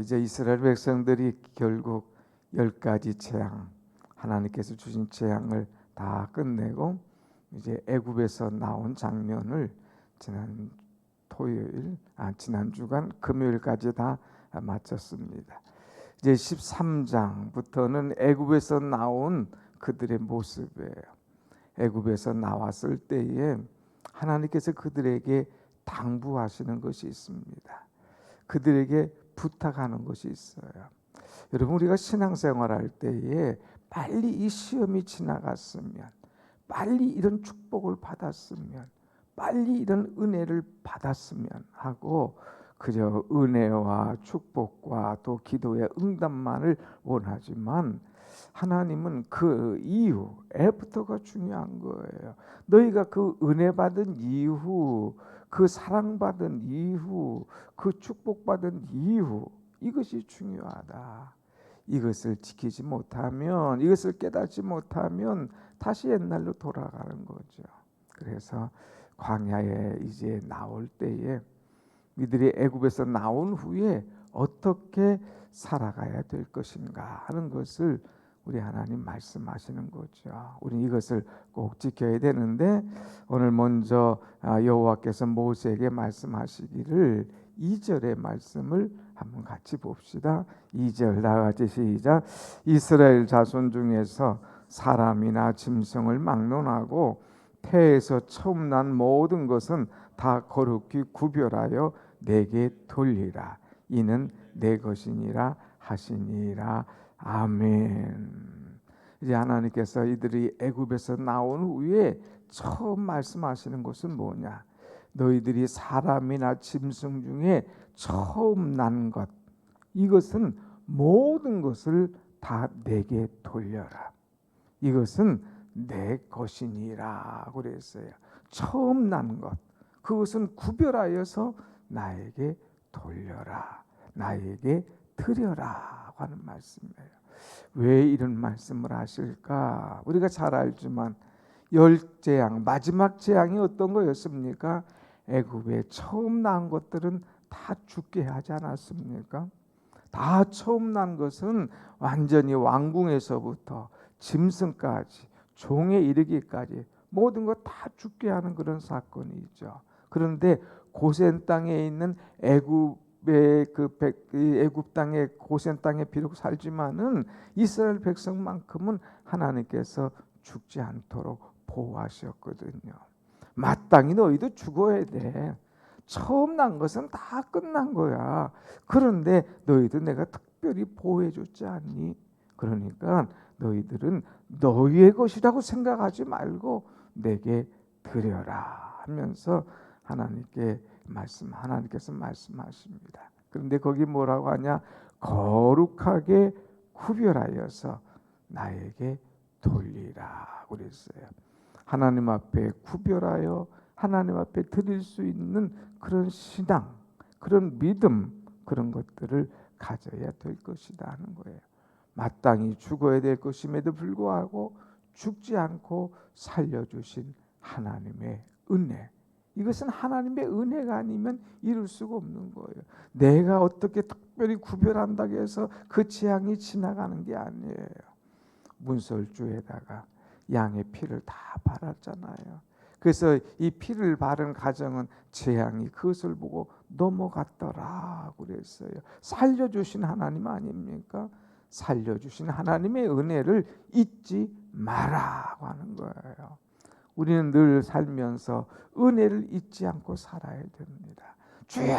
이제 이스라엘 백성들이 결국 10가지 재앙, 하나님께서 주신 재앙을 다 끝내고 이제 애굽에서 나온 장면을 지난 주간 금요일까지 다 마쳤습니다. 이제 13장부터는 애굽에서 나온 그들의 모습이에요. 애굽에서 나왔을 때에 하나님께서 그들에게 당부하시는 것이 있습니다. 그들에게 부탁하는 것이 있어요. 여러분, 우리가 신앙생활할 때에 빨리 이 시험이 지나갔으면, 빨리 이런 축복을 받았으면, 빨리 이런 은혜를 받았으면 하고 그저 은혜와 축복과 또 기도의 응답만을 원하지만, 하나님은 그 이후, 애프터가 중요한 거예요. 너희가 그 은혜 받은 이후, 그 사랑받은 이후, 그 축복받은 이후, 이것이 중요하다. 이것을 지키지 못하면, 이것을 깨닫지 못하면 다시 옛날로 돌아가는 거죠. 그래서 광야에 이제 나올 때에 이들이 애굽에서 나온 후에 어떻게 살아가야 될 것인가 하는 것을 우리 하나님 말씀하시는 거죠. 우리 이것을 꼭 지켜야 되는데, 오늘 먼저 여호와께서 모세에게 말씀하시기를 2절의 말씀을 한번 같이 봅시다. 2절 다 같이 시작. 이스라엘 자손 중에서 사람이나 짐승을 막론하고 태에서 처음 난 모든 것은 다 거룩히 구별하여 내게 돌리라. 이는 내 것이니라 하시니라. 아멘. 이제 하나님께서 이들이 애굽에서 나온 후에 처음 말씀하시는 것은 뭐냐? 너희들이 사람이나 짐승 중에 처음 난 것, 이것은 모든 것을 다 내게 돌려라. 이것은 내 것이니라 그랬어요. 처음 난 것, 그것은 구별하여서 나에게 돌려라, 나에게 드려라 하는 말씀이에요. 왜 이런 말씀을 하실까? 우리가 잘 알지만 10재앙, 마지막 재앙이 어떤 거였습니까? 애굽에 처음 난 것들은 다 죽게 하지 않았습니까? 다 처음 난 것은 완전히 왕궁에서부터 짐승까지 종에 이르기까지 모든 것 다 죽게 하는 그런 사건이죠. 그런데 고센 땅에 있는 애굽의 애굽 땅의 고센 땅에 비록 살지만은 이스라엘 백성만큼은 하나님께서 죽지 않도록 보호하셨거든요. 마땅히 너희도 죽어야 돼. 처음 난 것은 다 끝난 거야. 그런데 너희도 내가 특별히 보호해 줬지 않니? 그러니까 너희들은 너희의 것이라고 생각하지 말고 내게 드려라 하면서 하나님께서 말씀하십니다. 그런데 거기 뭐라고 하냐? 거룩하게 구별하여서 나에게 돌리라 그랬어요. 하나님 앞에 구별하여 하나님 앞에 드릴 수 있는 그런 신앙, 그런 믿음, 그런 것들을 가져야 될 것이다 하는 거예요. 마땅히 죽어야 될 것임에도 불구하고 죽지 않고 살려주신 하나님의 은혜, 이것은 하나님의 은혜가 아니면 이룰 수가 없는 거예요. 내가 어떻게 특별히 구별한다고 해서 그 재앙이 지나가는 게 아니에요. 문설주에다가 양의 피를 다 발랐잖아요. 그래서 이 피를 바른 가정은 재앙이 그것을 보고 넘어갔더라 그랬어요. 살려주신 하나님 아닙니까? 살려주신 하나님의 은혜를 잊지 마라고 하는 거예요. 우리는 늘 살면서 은혜를 잊지 않고 살아야 됩니다. 주여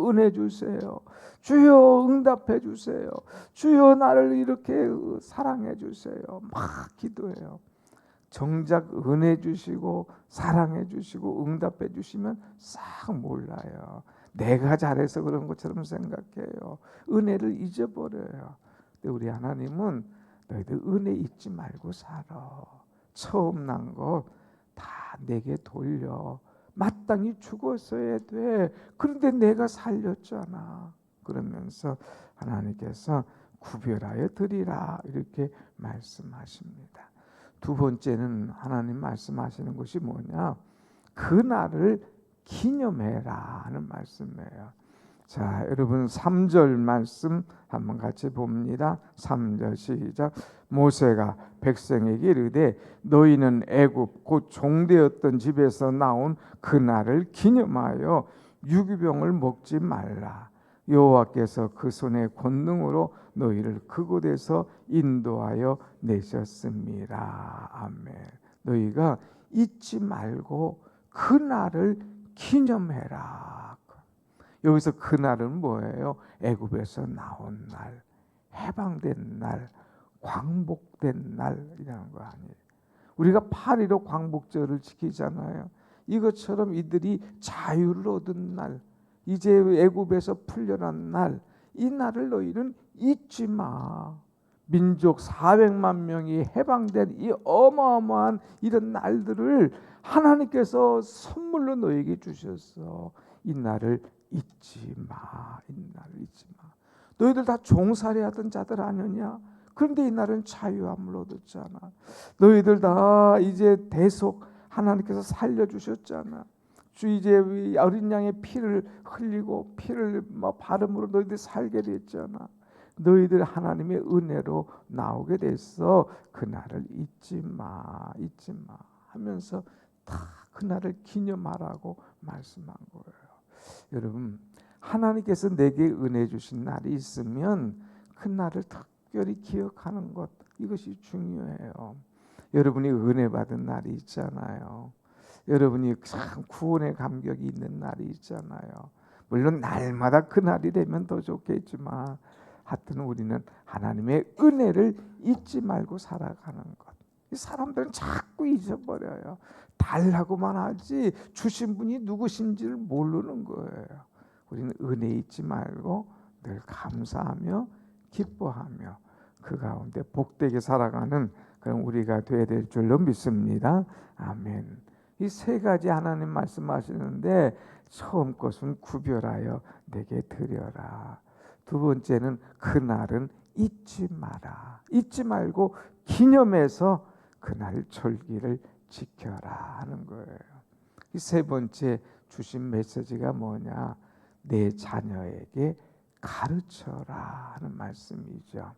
은혜 주세요. 주여 응답해 주세요. 주여 나를 이렇게 사랑해 주세요. 막 기도해요. 정작 은혜 주시고 사랑해 주시고 응답해 주시면 싹 몰라요. 내가 잘해서 그런 것처럼 생각해요. 은혜를 잊어버려요. 근데 우리 하나님은 너희들 은혜 잊지 말고 살아. 처음 난 것 다 내게 돌려. 마땅히 죽었어야 돼. 그런데 내가 살렸잖아. 그러면서 하나님께서 구별하여 드리라 이렇게 말씀하십니다. 두 번째는 하나님 말씀하시는 것이 뭐냐? 그날을 기념해라 하는 말씀이에요. 자, 여러분 3절 말씀 한번 같이 봅니다. 3절 시작. 모세가 백성에게 이르되 너희는 애굽 곧 종되었던 집에서 나온 그 날을 기념하여 유기병을 먹지 말라. 여호와께서 그 손의 권능으로 너희를 그곳에서 인도하여 내셨습니다. 아멘. 너희가 잊지 말고 그 날을 기념해라. 여기서 그 날은 뭐예요? 애굽에서 나온 날, 해방된 날, 광복된 날이라는 거 아니에요. 우리가 8.15 광복절을 지키잖아요. 이것처럼 이들이 자유를 얻은 날, 이제 애굽에서 풀려난 날, 이 날을 너희는 잊지 마. 민족 400만 명이 해방된 이 어마어마한 이런 날들을 하나님께서 선물로 너에게 주셨어. 이 날을 잊지 마. 이 날을 잊지 마. 너희들 다 종살이하던 자들 아니냐? 그런데 이 날은 자유함을 얻었잖아. 너희들 다 이제 대속 하나님께서 살려주셨잖아. 주 이제 어린 양의 피를 흘리고 피를 바름으로 너희들 살게 됐잖아. 너희들 하나님의 은혜로 나오게 됐어. 그날을 잊지 마, 잊지 마 하면서 다 그날을 기념하라고 말씀한 거예요. 여러분, 하나님께서 내게 은혜 주신 날이 있으면 그 날을 특별히 기억하는 것, 이것이 중요해요. 여러분이 은혜 받은 날이 있잖아요. 여러분이 참 구원의 감격이 있는 날이 있잖아요. 물론 날마다 그 날이 되면 더 좋겠지만 하여튼 우리는 하나님의 은혜를 잊지 말고 살아가는 것. 이 사람들은 자꾸 잊어버려요. 달라고만 하지 주신 분이 누구신지를 모르는 거예요. 우리는 은혜 잊지 말고 늘 감사하며 기뻐하며 그 가운데 복되게 살아가는 그런 우리가 되어야 될 줄로 믿습니다. 아멘. 이 세 가지 하나님 말씀하시는데 처음 것은 구별하여 내게 드려라. 두 번째는 그날은 잊지 마라. 잊지 말고 기념해서 그날 절기를 지켜라 하는 거예요. 이 세 번째 주신 메시지가 뭐냐? 내 자녀에게 가르쳐라 하는 말씀이죠.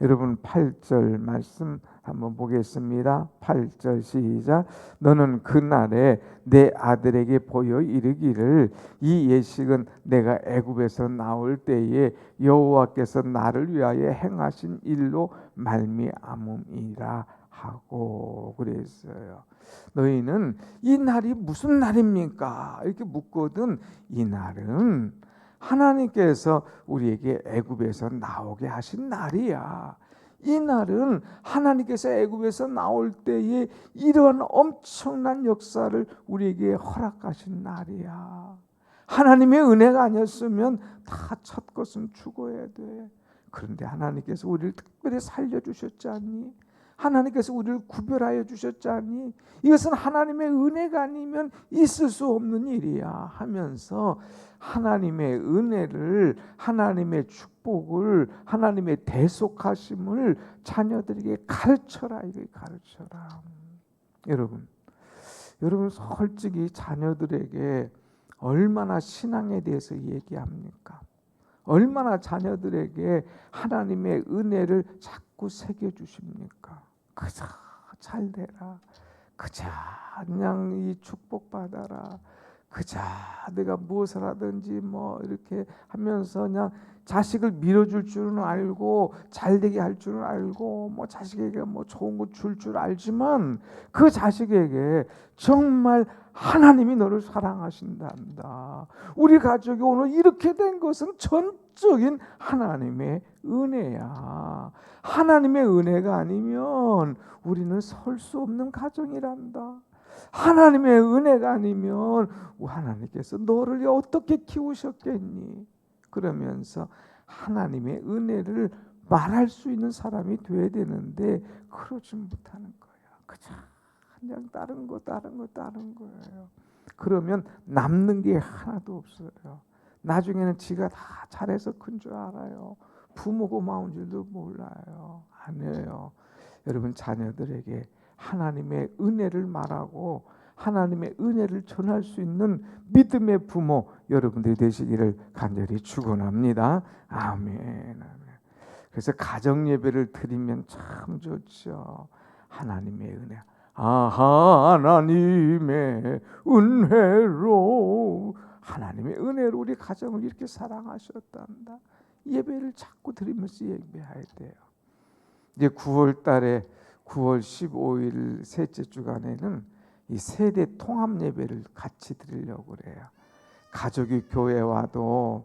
여러분 8절 말씀 한번 보겠습니다. 8절 시작. 너는 그날에 내 아들에게 보여 이르기를 이 예식은 내가 애굽에서 나올 때에 여호와께서 나를 위하여 행하신 일로 말미암음이라 하고 그랬어요. 너희는 이 날이 무슨 날입니까? 이렇게 묻거든. 이 날은 하나님께서 우리에게 애굽에서 나오게 하신 날이야. 이 날은 하나님께서 애굽에서 나올 때에 이러한 엄청난 역사를 우리에게 허락하신 날이야. 하나님의 은혜가 아니었으면 다 첫 것은 죽어야 돼. 그런데 하나님께서 우리를 특별히 살려주셨지 않니? 하나님께서 우리를 구별하여 주셨지 않니? 이것은 하나님의 은혜가 아니면 있을 수 없는 일이야 하면서 하나님의 은혜를, 하나님의 축복을, 하나님의 대속하심을 자녀들에게 가르쳐라. 이게 가르쳐라. 여러분 솔직히 자녀들에게 얼마나 신앙에 대해서 얘기합니까? 얼마나 자녀들에게 하나님의 은혜를 자꾸 새겨주십니까? 그저 잘 되라. 그저 그냥 이 축복받아라. 그저 내가 무엇을 하든지 뭐 이렇게 하면서 그냥 자식을 밀어줄 줄은 알고 잘되게 할 줄은 알고 뭐 자식에게 뭐 좋은 거 줄 줄 알지만 그 자식에게 정말 하나님이 너를 사랑하신단다. 우리 가족이 오늘 이렇게 된 것은 전적인 하나님의 은혜야. 하나님의 은혜가 아니면 우리는 설 수 없는 가정이란다. 하나님의 은혜가 아니면 하나님께서 너를 어떻게 키우셨겠니? 그러면서 하나님의 은혜를 말할 수 있는 사람이 돼야 되는데 그러지 못하는 거야. 그냥 다른 거예요. 그러면 남는 게 하나도 없어요. 나중에는 지가 다 잘해서 큰 줄 알아요. 부모 고마운 줄도 몰라요. 아니에요. 여러분 자녀들에게 하나님의 은혜를 말하고 하나님의 은혜를 전할 수 있는 믿음의 부모 여러분들이 되시기를 간절히 축원합니다. 아멘. 그래서 가정 예배를 드리면 참 좋죠. 하나님의 은혜. 하나님의 은혜로, 하나님의 은혜로 우리 가정을 이렇게 사랑하셨단다. 예배를 자꾸 드리면서 예배해야 돼요. 이제 9월 달에 9월 15일 셋째 주간에는 이 세대 통합 예배를 같이 드리려고 그래요. 가족이 교회 와도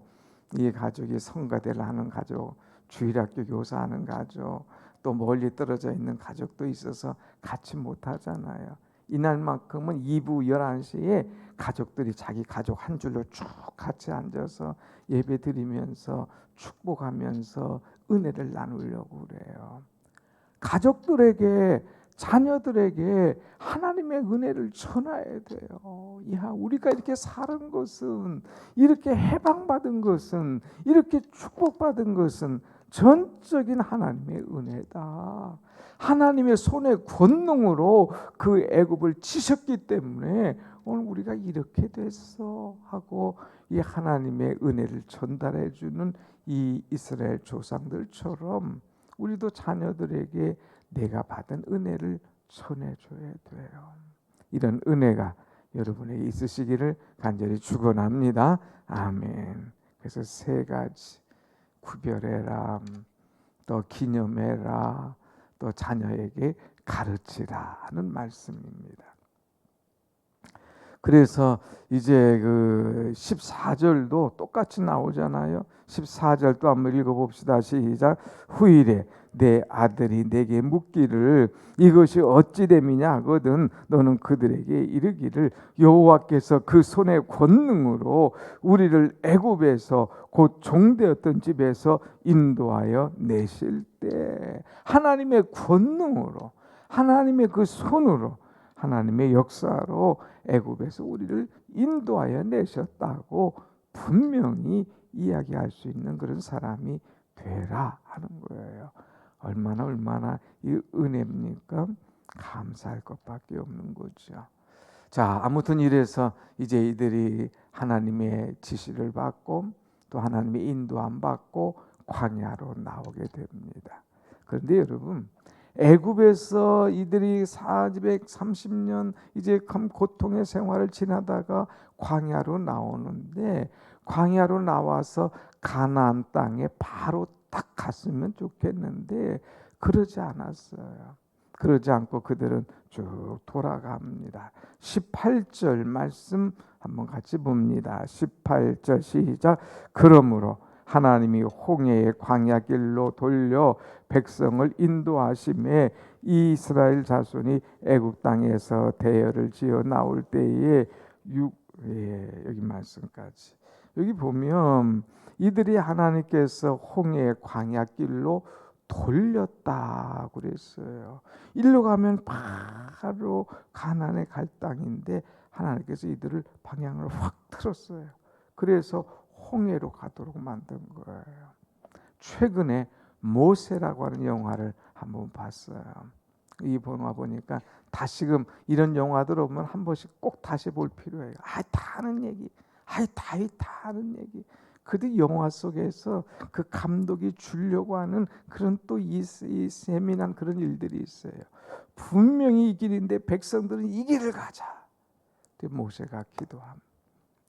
이 가족이 성가대를 하는 가족, 주일학교 교사하는 가족, 또 멀리 떨어져 있는 가족도 있어서 같이 못 하잖아요. 이날만큼은 2부 11시에 가족들이 자기 가족 한 줄로 쭉 같이 앉아서 예배 드리면서 축복하면서 은혜를 나누려고 그래요. 가족들에게, 자녀들에게 하나님의 은혜를 전해야 돼요. 야, 우리가 이렇게 사는 것은, 이렇게 해방받은 것은, 이렇게 축복받은 것은 전적인 하나님의 은혜다. 하나님의 손의 권능으로 그 애굽을 치셨기 때문에 오늘 우리가 이렇게 됐어 하고 이 하나님의 은혜를 전달해 주는 이 이스라엘 조상들처럼 우리도 자녀들에게 내가 받은 은혜를 전해줘야 돼요. 이런 은혜가 여러분에 있으시기를 간절히 축원합니다. 아멘. 그래서 세 가지, 구별해라, 또 기념해라, 또 자녀에게 가르치라 하는 말씀입니다. 그래서 이제 그 14절도 똑같이 나오잖아요. 14절도 한번 읽어봅시다. 시작. 후일에 내 아들이 내게 묻기를 이것이 어찌 됨이냐 하거든 너는 그들에게 이르기를 여호와께서 그 손의 권능으로 우리를 애굽에서 곧 종되었던 집에서 인도하여 내실 때, 하나님의 권능으로, 하나님의 그 손으로, 하나님의 역사로 애굽에서 우리를 인도하여 내셨다고 분명히 이야기할 수 있는 그런 사람이 되라 하는 거예요. 얼마나 이 은혜입니까? 감사할 것밖에 없는 거죠. 자, 아무튼 이래서 이제 이들이 하나님의 지시를 받고 또 하나님의 인도함 받고 광야로 나오게 됩니다. 그런데 여러분, 애굽에서 이들이 430년 이제 고통의 생활을 지나다가 광야로 나오는데, 광야로 나와서 가나안 땅에 바로 딱 갔으면 좋겠는데 그러지 않았어요. 그러지 않고 그들은 쭉 돌아갑니다. 18절 말씀 한번 같이 봅니다. 18절 시작. 그러므로 하나님이 홍해의 광야길로 돌려 백성을 인도하심에 이스라엘 자손이 애굽 땅에서 대열을 지어 나올 때에 여기 말씀까지, 여기 보면 이들이 하나님께서 홍해의 광야길로 돌렸다 그랬어요. 일로 가면 바로 가나안에 갈 땅인데 하나님께서 이들을 방향을 확 틀었어요. 그래서 홍해로 가도록 만든 거예요. 최근에 모세라고 하는 영화를 한번 봤어요. 이 영화 보니까 다시금 이런 영화들 오면 한 번씩 꼭 다시 볼 필요해요. 다 아는 얘기, 다 아는 얘기. 그들 영화 속에서 그 감독이 주려고 하는 그런 또 이 세밀한 그런 일들이 있어요. 분명히 이 길인데 백성들은 이 길을 가자. 근데 모세가 기도함.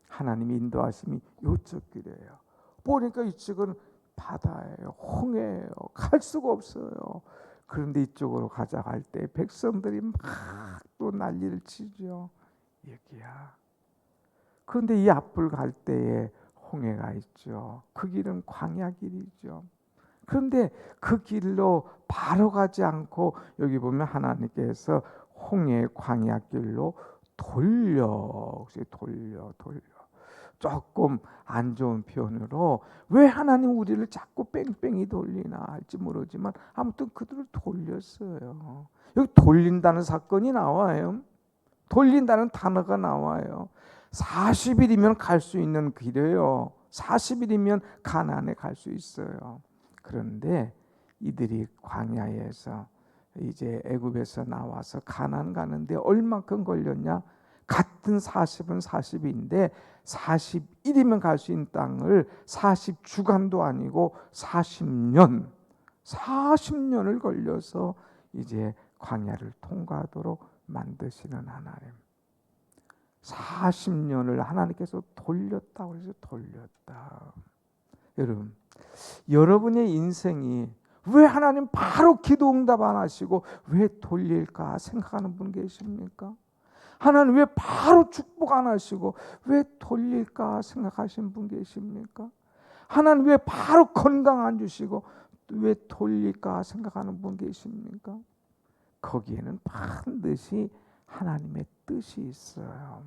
하나님이 인도하심이 이쪽 길이에요. 보니까 이쪽은 바다예요. 홍해예요. 갈 수가 없어요. 그런데 이쪽으로 가자 할 때 백성들이 막 또 난리를 치죠. 여기야. 그런데 이 앞을 갈 때에 홍해가 있죠. 그 길은 광야 길이죠. 그런데 그 길로 바로 가지 않고 여기 보면 하나님께서 홍해 광야 길로 돌려 조금 안 좋은 표현으로 왜 하나님 우리를 자꾸 뺑뺑이 돌리나 할지 모르지만 아무튼 그들을 돌렸어요. 여기 돌린다는 사건이 나와요. 돌린다는 단어가 나와요. 40일이면 갈 수 있는 길이에요. 40일이면 가나안에 갈 수 있어요. 그런데 이들이 광야에서 이제 애굽에서 나와서 가나안 가는데 얼마큼 걸렸냐? 같은 40은 40인데 41이면 갈 수 있는 땅을 40주간도 아니고 40년을 걸려서 이제 광야를 통과하도록 만드시는 하나님. 40년을 하나님께서 돌렸다고 해서 돌렸다. 여러분, 여러분의 인생이 왜 하나님 바로 기도 응답 안 하시고 왜 돌릴까 생각하는 분 계십니까? 하나님 왜 바로 축복 안 하시고 왜 돌릴까 생각하시는 분 계십니까? 하나님 왜 바로 건강 안 주시고 왜 돌릴까 생각하는 분 계십니까? 거기에는 반드시 하나님의 뜻이 있어요.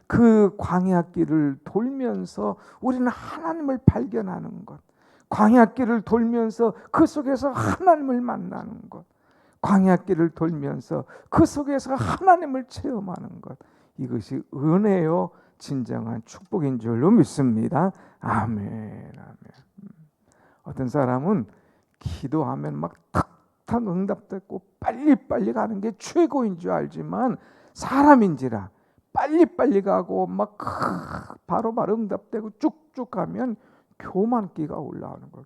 그 광야길을 돌면서 우리는 하나님을 발견하는 것, 광야길을 돌면서 그 속에서 하나님을 만나는 것, 광야길을 돌면서 그 속에서 하나님을 체험하는 것, 이것이 은혜요 진정한 축복인 줄로 믿습니다. 아멘. 아멘. 어떤 사람은 기도하면 막 탁탁 응답되고 빨리빨리 가는 게 최고인 줄 알지만 사람인지라 빨리빨리 가고 막 바로바로 응답되고 쭉쭉 가면 교만기가 올라오는 거예요.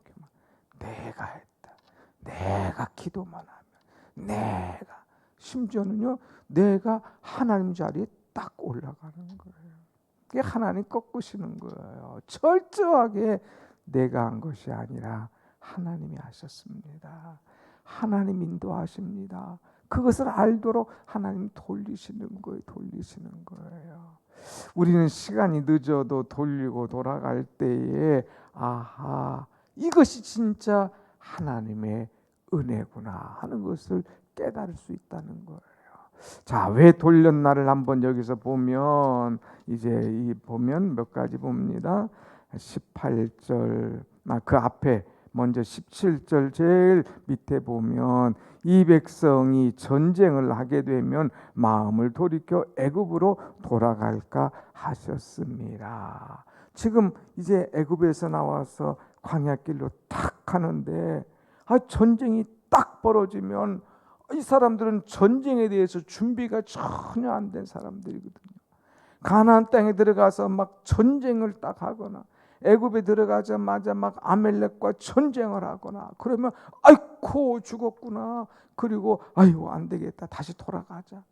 내가 했다. 내가 기도만 하면 내가 심지어는요 내가 하나님 자리에 딱 올라가는 거예요. 그게 하나님 꺾으시는 거예요. 철저하게 내가 한 것이 아니라 하나님이 하셨습니다. 하나님 인도하십니다. 그것을 알도록 하나님 돌리시는 거예요. 우리는 시간이 늦어도 돌리고 돌아갈 때에 아하 이것이 진짜 하나님의 은혜구나 하는 것을 깨달을 수 있다는 거예요. 자, 왜 돌렸나를 한번 여기서 보면 이제 보면 몇 가지 봅니다. 18절 그 앞에 먼저 17절 제일 밑에 보면 이 백성이 전쟁을 하게 되면 마음을 돌이켜 애굽으로 돌아갈까 하셨습니다. 지금 이제 애굽에서 나와서 광야길로 탁 가는데 전쟁이 딱 벌어지면 이 사람들은 전쟁에 대해서 준비가 전혀 안 된 사람들이거든요. 가나안 땅에 들어가서 막 전쟁을 딱 하거나 애굽에 들어가자마자 막 아멜렉과 전쟁을 하거나 그러면 아이고 죽었구나. 그리고 아이고 안 되겠다. 다시 돌아가자.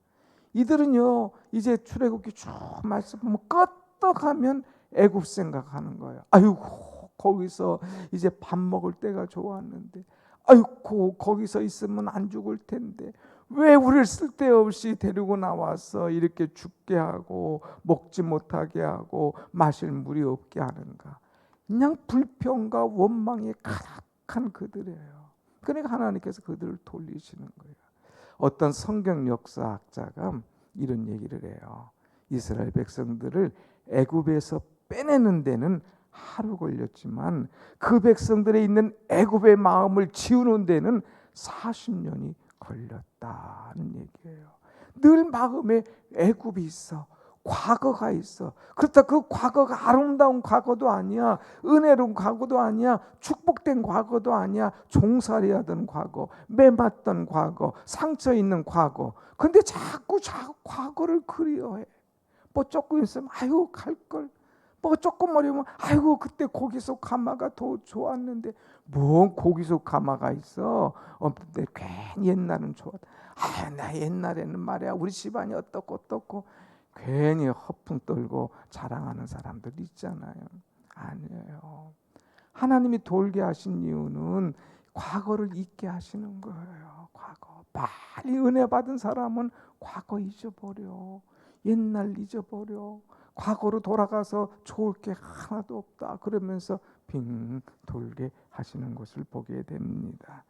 이들은요 이제 출애굽기 쭉 말씀 보면 끄떡하면 애굽 생각하는 거예요. 아이고 거기서 이제 밥 먹을 때가 좋았는데 아이고 거기서 있으면 안 죽을 텐데 왜 우리를 쓸데없이 데리고 나와서 이렇게 죽게 하고 먹지 못하게 하고 마실 물이 없게 하는가. 그냥 불평과 원망이 가득한 그들이에요. 그러니까 하나님께서 그들을 돌리시는 거예요. 어떤 성경 역사학자가 이런 얘기를 해요. 이스라엘 백성들을 애굽에서 빼내는 데는 하루 걸렸지만 그 백성들에 있는 애굽의 마음을 지우는 데는 40년이 걸렸다는 얘기예요. 늘 마음에 애굽이 있어. 과거가 있어. 그렇다 그 과거가 아름다운 과거도 아니야. 은혜로운 과거도 아니야. 축복된 과거도 아니야. 종살이하던 과거, 매맞던 과거, 상처 있는 과거. 근데 자꾸 과거를 그리워해. 뭐 조금 있으면 아유 갈걸. 뭐 조금 어려우면 아이고 그때 고기속 가마가 더 좋았는데 뭐 고기속 가마가 있어. 근데 괜히 옛날은 좋았다. 나 옛날에는 말이야 우리 집안이 어떻고 괜히 허풍 떨고 자랑하는 사람들 있잖아요. 아니에요. 하나님이 돌게 하신 이유는 과거를 잊게 하시는 거예요. 과거 빨리 은혜 받은 사람은 과거 잊어버려. 옛날 잊어버려. 과거로 돌아가서 좋을 게 하나도 없다. 그러면서 빙 돌게 하시는 것을 보게 됩니다.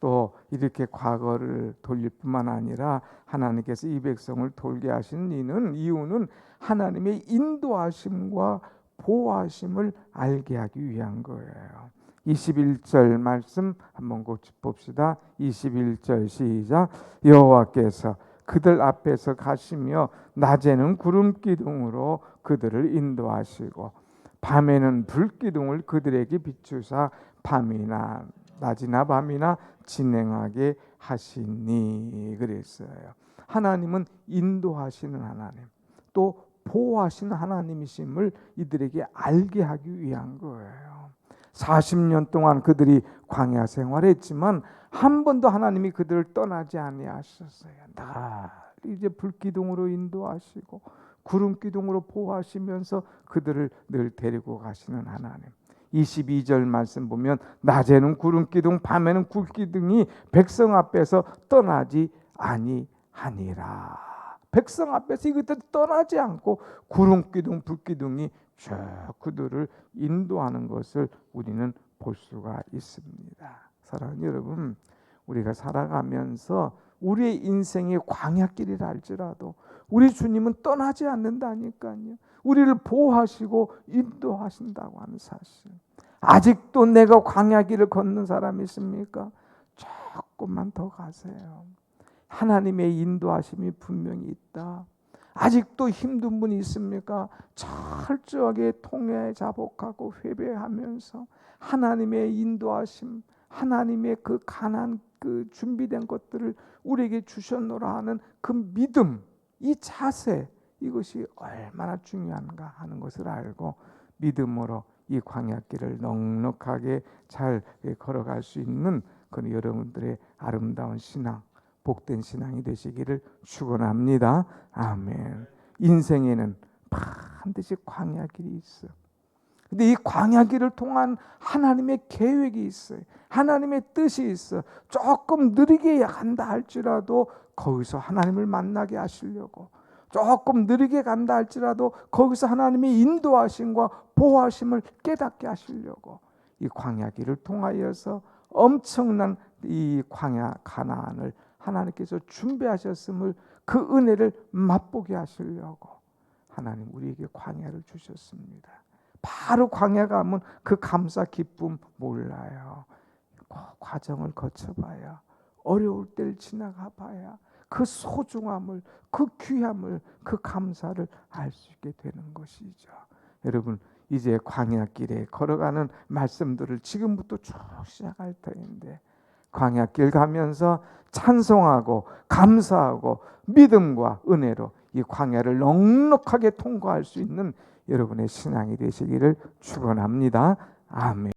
또 이렇게 과거를 돌릴 뿐만 아니라 하나님께서 이 백성을 돌게 하신 이유는 하나님의 인도하심과 보호하심을 알게 하기 위한 거예요. 21절 말씀 한번 봅시다. 21절 시작. 여호와께서 그들 앞에서 가시며 낮에는 구름 기둥으로 그들을 인도하시고 밤에는 불 기둥을 그들에게 비추사 밤이나 낮이나 밤이나 진행하게 하시니 그랬어요. 하나님은 인도하시는 하나님. 또 보호하시는 하나님이심을 이들에게 알게 하기 위한 거예요. 40년 동안 그들이 광야 생활했지만 한 번도 하나님이 그들을 떠나지 아니하셨어요. 늘 이제 불기둥으로 인도하시고 구름 기둥으로 보호하시면서 그들을 늘 데리고 가시는 하나님. 22절 말씀 보면 낮에는 구름 기둥 밤에는 불 기둥이 백성 앞에서 떠나지 아니하니라. 백성 앞에서 이것들 떠나지 않고 구름 기둥 불 기둥이 쭉 그들을 인도하는 것을 우리는 볼 수가 있습니다. 사랑하는 여러분, 우리가 살아가면서 우리의 인생이 광야길이라 할지라도 우리 주님은 떠나지 않는다니까요. 우리를 보호하시고 인도하신다고 하는 사실. 아직도 내가 광야길을 걷는 사람이 있습니까? 조금만 더 가세요. 하나님의 인도하심이 분명히 있다. 아직도 힘든 분이 있습니까? 철저하게 통회 자복하고 회개하면서 하나님의 인도하심, 하나님의 그 가난 그 준비된 것들을 우리에게 주셨노라 하는 그 믿음, 이 자세, 이것이 얼마나 중요한가 하는 것을 알고 믿음으로 이 광야길을 넉넉하게 잘 걸어갈 수 있는 그런 여러분들의 아름다운 신앙, 복된 신앙이 되시기를 축원합니다. 아멘. 인생에는 반드시 광야길이 있어. 근데 이 광야길을 통한 하나님의 계획이 있어요. 하나님의 뜻이 있어. 조금 느리게 간다 할지라도 거기서 하나님을 만나게 하시려고, 조금 느리게 간다 할지라도 거기서 하나님의 인도하심과 보호하심을 깨닫게 하시려고 이 광야길을 통하여서 엄청난 이 광야 가나안을 하나님께서 준비하셨음을 그 은혜를 맛보게 하시려고 하나님 우리에게 광야를 주셨습니다. 바로 광야 가면 그 감사 기쁨 몰라요. 그 과정을 거쳐봐야, 어려울 때를 지나가봐야 그 소중함을, 그 귀함을, 그 감사를 알 수 있게 되는 것이죠. 여러분, 이제 광야길에 걸어가는 말씀들을 지금부터 쭉 시작할 터인데, 광야길 가면서 찬송하고 감사하고 믿음과 은혜로 이 광야를 넉넉하게 통과할 수 있는 여러분의 신앙이 되시기를 축원합니다. 아멘.